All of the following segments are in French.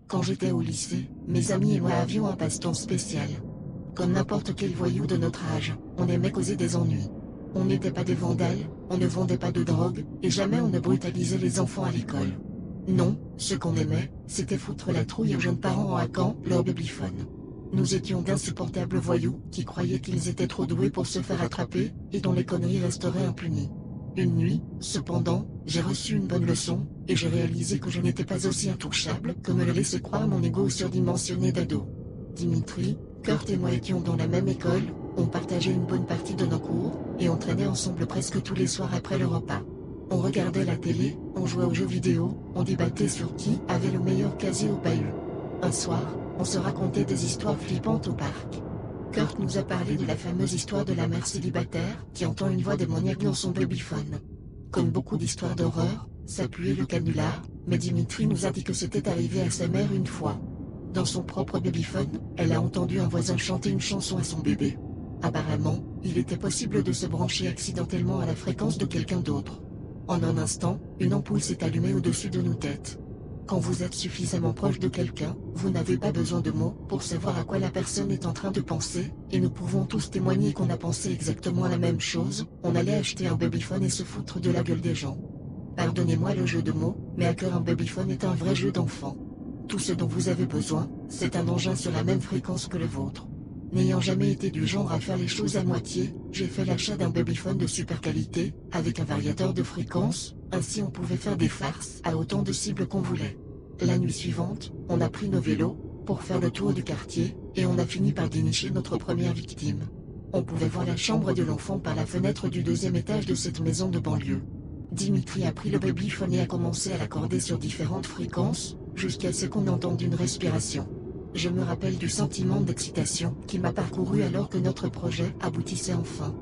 Quand j'étais au lycée, mes amis et moi avions un passe-temps spécial. Comme n'importe quel voyou de notre âge, on aimait causer des ennuis. On n'était pas des vandales, on ne vendait pas de drogue, et jamais on ne brutalisait les enfants à l'école. Non, ce qu'on aimait, c'était foutre la trouille aux jeunes parents en hackant leur babyphone. Nous étions d'insupportables voyous, qui croyaient qu'ils étaient trop doués pour se faire attraper, et dont les conneries resteraient impunies. Une nuit, cependant, j'ai reçu une bonne leçon, et j'ai réalisé que je n'étais pas aussi intouchable que me le laissait croire mon ego surdimensionné d'ado. Dimitri, Kurt et moi étions dans la même école, on partageait une bonne partie de nos cours, et on traînait ensemble presque tous les soirs après le repas. On regardait la télé, on jouait aux jeux vidéo, on débattait sur qui avait le meilleur casier au bahut. Un soir, on se racontait des histoires flippantes au parc. Kurt nous a parlé de la fameuse histoire de la mère célibataire qui entend une voix démoniaque dans son babyphone. Comme beaucoup d'histoires d'horreur, ça puait le canular, mais Dimitri nous a dit que c'était arrivé à sa mère une fois. Dans son propre babyphone, elle a entendu un voisin chanter une chanson à son bébé. Apparemment, il était possible de se brancher accidentellement à la fréquence de quelqu'un d'autre. En un instant, une ampoule s'est allumée au-dessus de nos têtes. Quand vous êtes suffisamment proche de quelqu'un, vous n'avez pas besoin de mots pour savoir à quoi la personne est en train de penser, et nous pouvons tous témoigner qu'on a pensé exactement la même chose, on allait acheter un babyphone et se foutre de la gueule des gens. Pardonnez-moi le jeu de mots, mais à cœur un babyphone est un vrai jeu d'enfant. Tout ce dont vous avez besoin, c'est un engin sur la même fréquence que le vôtre. N'ayant jamais été du genre à faire les choses à moitié, j'ai fait l'achat d'un babyphone de super qualité, avec un variateur de fréquence, ainsi on pouvait faire des farces à autant de cibles qu'on voulait. La nuit suivante, on a pris nos vélos, pour faire le tour du quartier, et on a fini par dénicher notre première victime. On pouvait voir la chambre de l'enfant par la fenêtre du deuxième étage de cette maison de banlieue. Dimitri a pris le babyphone et a commencé à l'accorder sur différentes fréquences, jusqu'à ce qu'on entende une respiration. Je me rappelle du sentiment d'excitation qui m'a parcouru alors que notre projet aboutissait enfin.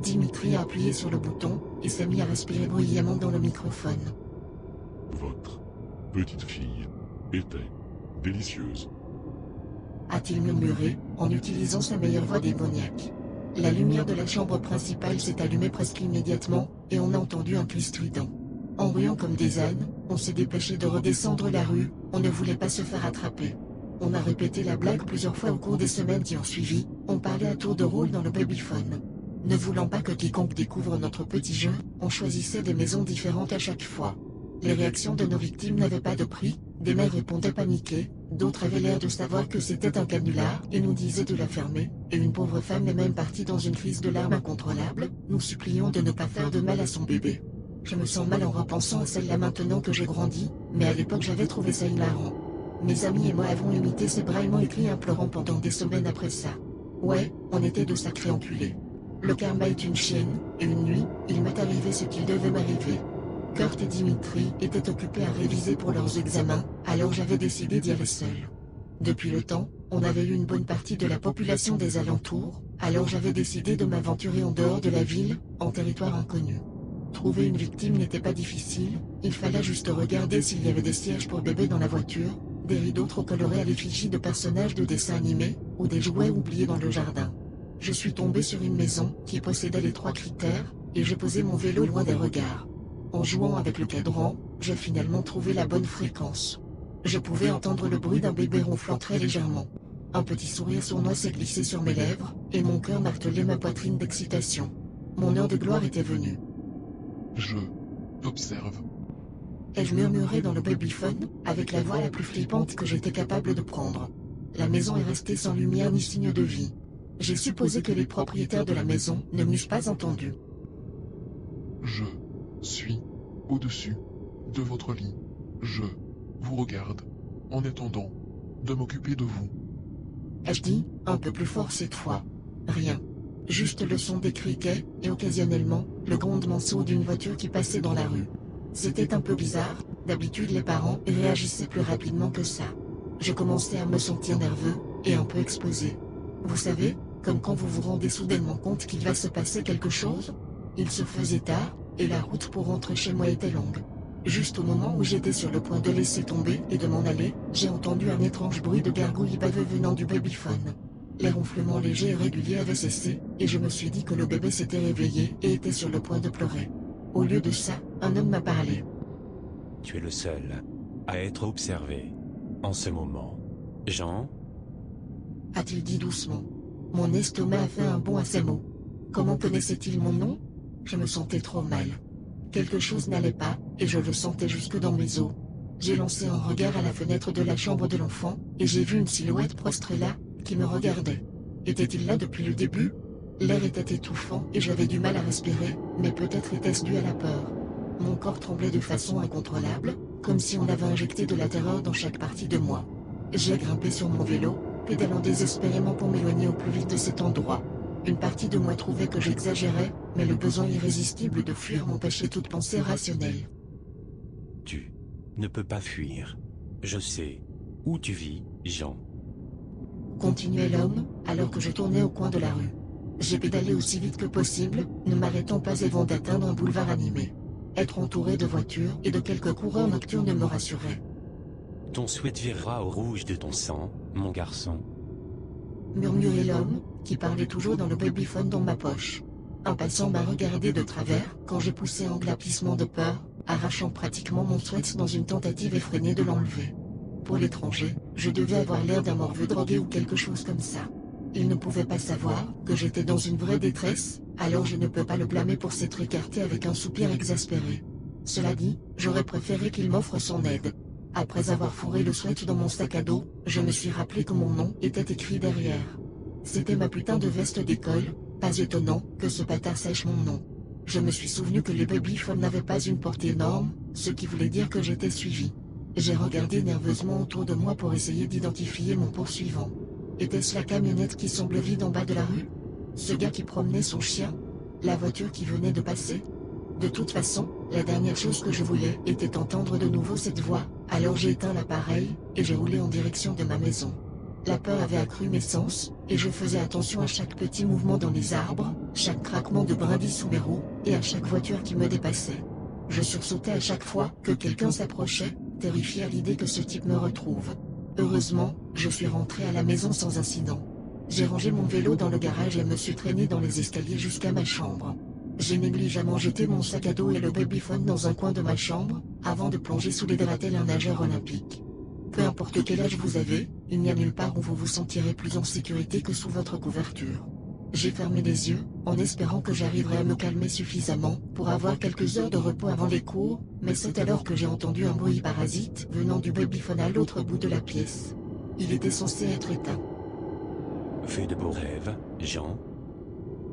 Dimitri a appuyé sur le bouton et s'est mis à respirer bruyamment dans le microphone. Votre petite fille était délicieuse, A-t-il murmuré, en utilisant sa meilleure voix démoniaque. La lumière de la chambre principale s'est allumée presque immédiatement, et on a entendu un cri strident. En ruant comme des ânes, on s'est dépêché de redescendre la rue, on ne voulait pas se faire attraper. On a répété la blague plusieurs fois au cours des semaines qui ont suivi, on parlait à tour de rôle dans le babyphone. Ne voulant pas que quiconque découvre notre petit jeu, on choisissait des maisons différentes à chaque fois. Les réactions de nos victimes n'avaient pas de prix, des mères répondaient paniquées, d'autres avaient l'air de savoir que c'était un canular et nous disaient de la fermer, et une pauvre femme est même partie dans une crise de larmes incontrôlable, nous suppliant de ne pas faire de mal à son bébé. Je me sens mal en repensant à celle-là maintenant que j'ai grandi, mais à l'époque j'avais trouvé ça hilarant. Mes amis et moi avons imité ces braillements et cris implorants pendant des semaines après ça. Ouais, on était de sacrés enculés. Le karma est une chienne, et une nuit, il m'est arrivé ce qu'il devait m'arriver. Kurt et Dimitri étaient occupés à réviser pour leurs examens, alors j'avais décidé d'y aller seul. Depuis le temps, on avait eu une bonne partie de la population des alentours, alors j'avais décidé de m'aventurer en dehors de la ville, en territoire inconnu. Trouver une victime n'était pas difficile, il fallait juste regarder s'il y avait des sièges pour bébé dans la voiture, des rideaux trop colorés à l'effigie de personnages de dessins animés, ou des jouets oubliés dans le jardin. Je suis tombé sur une maison qui possédait les 3 critères, et j'ai posé mon vélo loin des regards. En jouant avec le cadran, j'ai finalement trouvé la bonne fréquence. Je pouvais entendre le bruit d'un bébé ronflant très légèrement. Un petit sourire sournois s'est glissé sur mes lèvres, et mon cœur martelait ma poitrine d'excitation. Mon heure de gloire était venue. je t'observe. Ai-je murmuré dans le babyphone, avec la voix la plus flippante que j'étais capable de prendre. La maison est restée sans lumière ni signe de vie. J'ai supposé que les propriétaires de la maison ne m'eussent pas entendu. Je suis au-dessus de votre lit. Je vous regarde en attendant de m'occuper de vous. Ai-je dit, un peu plus fort cette fois. Rien. Juste le son des criquets, et occasionnellement, le grondement sourd d'une voiture qui passait dans la rue. C'était un peu bizarre, d'habitude les parents réagissaient plus rapidement que ça. Je commençais à me sentir nerveux, et un peu exposé. Vous savez, comme quand vous vous rendez soudainement compte qu'il va se passer quelque chose. Il se faisait tard, et la route pour rentrer chez moi était longue. Juste au moment où j'étais sur le point de laisser tomber et de m'en aller, j'ai entendu un étrange bruit de gargouille baveux venant du babyphone. Les ronflements légers et réguliers avaient cessé, et je me suis dit que le bébé s'était réveillé et était sur le point de pleurer. Au lieu de ça, un homme m'a parlé. Tu es le seul à être observé. en ce moment. Jean? A-t-il dit doucement. Mon estomac a fait un bond à ces mots. Comment connaissait-il mon nom? Je me sentais trop mal. Quelque chose n'allait pas, et je le sentais jusque dans mes os. J'ai lancé un regard à la fenêtre de la chambre de l'enfant, et j'ai vu une silhouette prostrée là, qui me regardait. Était-il là depuis le début? L'air était étouffant, et j'avais du mal à respirer, mais peut-être était-ce dû à la peur. Mon corps tremblait de façon incontrôlable, comme si on avait injecté de la terreur dans chaque partie de moi. J'ai grimpé sur mon vélo, pédalant désespérément pour m'éloigner au plus vite de cet endroit. Une partie de moi trouvait que j'exagérais, mais le besoin irrésistible de fuir m'empêchait toute pensée rationnelle. Tu ne peux pas fuir. Je sais. Où tu vis, Jean? Continuait l'homme, alors que je tournais au coin de la rue. J'ai pédalé aussi vite que possible, ne m'arrêtant pas avant d'atteindre un boulevard animé. Être entouré de voitures et de quelques coureurs nocturnes me rassurait. Ton sweat virera au rouge de ton sang, mon garçon. Murmurait l'homme, qui parlait toujours dans le babyphone dans ma poche. Un passant m'a regardé de travers, quand j'ai poussé un glapissement de peur, arrachant pratiquement mon sweat dans une tentative effrénée de l'enlever. Pour l'étranger, je devais avoir l'air d'un morveux drogué ou quelque chose comme ça. Il ne pouvait pas savoir que j'étais dans une vraie détresse, alors je ne peux pas le blâmer pour s'être écarté avec un soupir exaspéré. Cela dit, j'aurais préféré qu'il m'offre son aide. Après avoir fourré le sweat dans mon sac à dos, je me suis rappelé que mon nom était écrit derrière. C'était ma putain de veste d'école, pas étonnant que ce bâtard sache mon nom. Je me suis souvenu que les babyphones n'avaient pas une portée énorme, ce qui voulait dire que j'étais suivi. J'ai regardé nerveusement autour de moi pour essayer d'identifier mon poursuivant. Était-ce la camionnette qui semblait vide en bas de la rue? Ce gars qui promenait son chien? La voiture qui venait de passer? De toute façon, la dernière chose que je voulais était entendre de nouveau cette voix, alors j'ai éteint l'appareil, et j'ai roulé en direction de ma maison. La peur avait accru mes sens, et je faisais attention à chaque petit mouvement dans les arbres, chaque craquement de brindilles sous mes roues, et à chaque voiture qui me dépassait. Je sursautais à chaque fois que quelqu'un s'approchait, terrifié à l'idée que ce type me retrouve. Heureusement, je suis rentré à la maison sans incident. J'ai rangé mon vélo dans le garage et me suis traîné dans les escaliers jusqu'à ma chambre. J'ai négligemment jeté mon sac à dos et le babyphone dans un coin de ma chambre, avant de plonger sous les draps tel un nageur olympique. Peu importe quel âge vous avez, il n'y a nulle part où vous vous sentirez plus en sécurité que sous votre couverture. J'ai fermé les yeux, en espérant que j'arriverais à me calmer suffisamment pour avoir quelques heures de repos avant les cours, mais c'est alors que j'ai entendu un bruit parasite venant du babyphone à l'autre bout de la pièce. Il était censé être éteint. Fais de beaux rêves, Jean.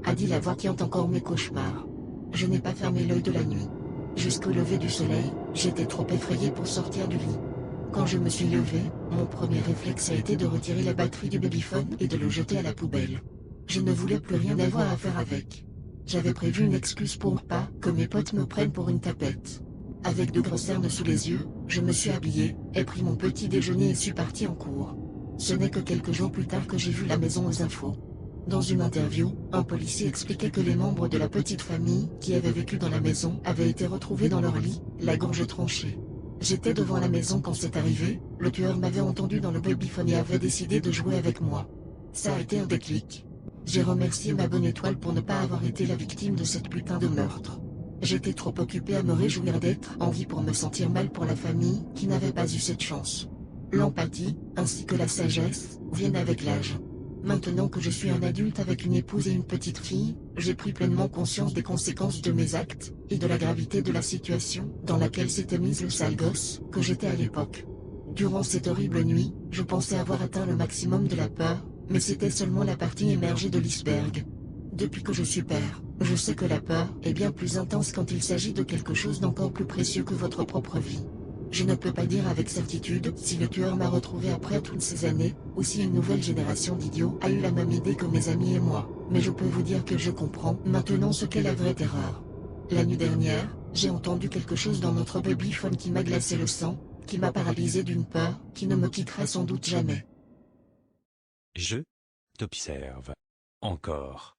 A dit la voix qui hante encore mes cauchemars. Je n'ai pas fermé l'œil de la nuit. Jusqu'au lever du soleil, j'étais trop effrayé pour sortir du lit. Quand je me suis levé, mon premier réflexe a été de retirer la batterie du babyphone et de le jeter à la poubelle. Je ne voulais plus rien avoir à faire avec. J'avais prévu une excuse pour pas que mes potes me prennent pour une tapette. Avec de grosses cernes sous les yeux, je me suis habillé, ai pris mon petit déjeuner et suis parti en cours. Ce n'est que quelques jours plus tard que j'ai vu la maison aux infos. Dans une interview, un policier expliquait que les membres de la petite famille qui avaient vécu dans la maison avaient été retrouvés dans leur lit, la gorge tranchée. J'étais devant la maison quand c'est arrivé, le tueur m'avait entendu dans le babyphone et avait décidé de jouer avec moi. Ça a été un déclic. J'ai remercié ma bonne étoile pour ne pas avoir été la victime de cette putain de meurtre. J'étais trop occupé à me réjouir d'être en vie pour me sentir mal pour la famille qui n'avait pas eu cette chance. L'empathie, ainsi que la sagesse, viennent avec l'âge. Maintenant que je suis un adulte avec une épouse et une petite fille, j'ai pris pleinement conscience des conséquences de mes actes, et de la gravité de la situation dans laquelle s'était mise le sale gosse que j'étais à l'époque. Durant cette horrible nuit, je pensais avoir atteint le maximum de la peur, mais c'était seulement la partie émergée de l'iceberg. Depuis que je suis père, je sais que la peur est bien plus intense quand il s'agit de quelque chose d'encore plus précieux que votre propre vie. Je ne peux pas dire avec certitude si le tueur m'a retrouvé après toutes ces années, ou si une nouvelle génération d'idiots a eu la même idée que mes amis et moi, mais je peux vous dire que je comprends maintenant ce qu'est la vraie terreur. La nuit dernière, j'ai entendu quelque chose dans notre babyphone qui m'a glacé le sang, qui m'a paralysé d'une peur qui ne me quittera sans doute jamais. Je t'observe. Encore.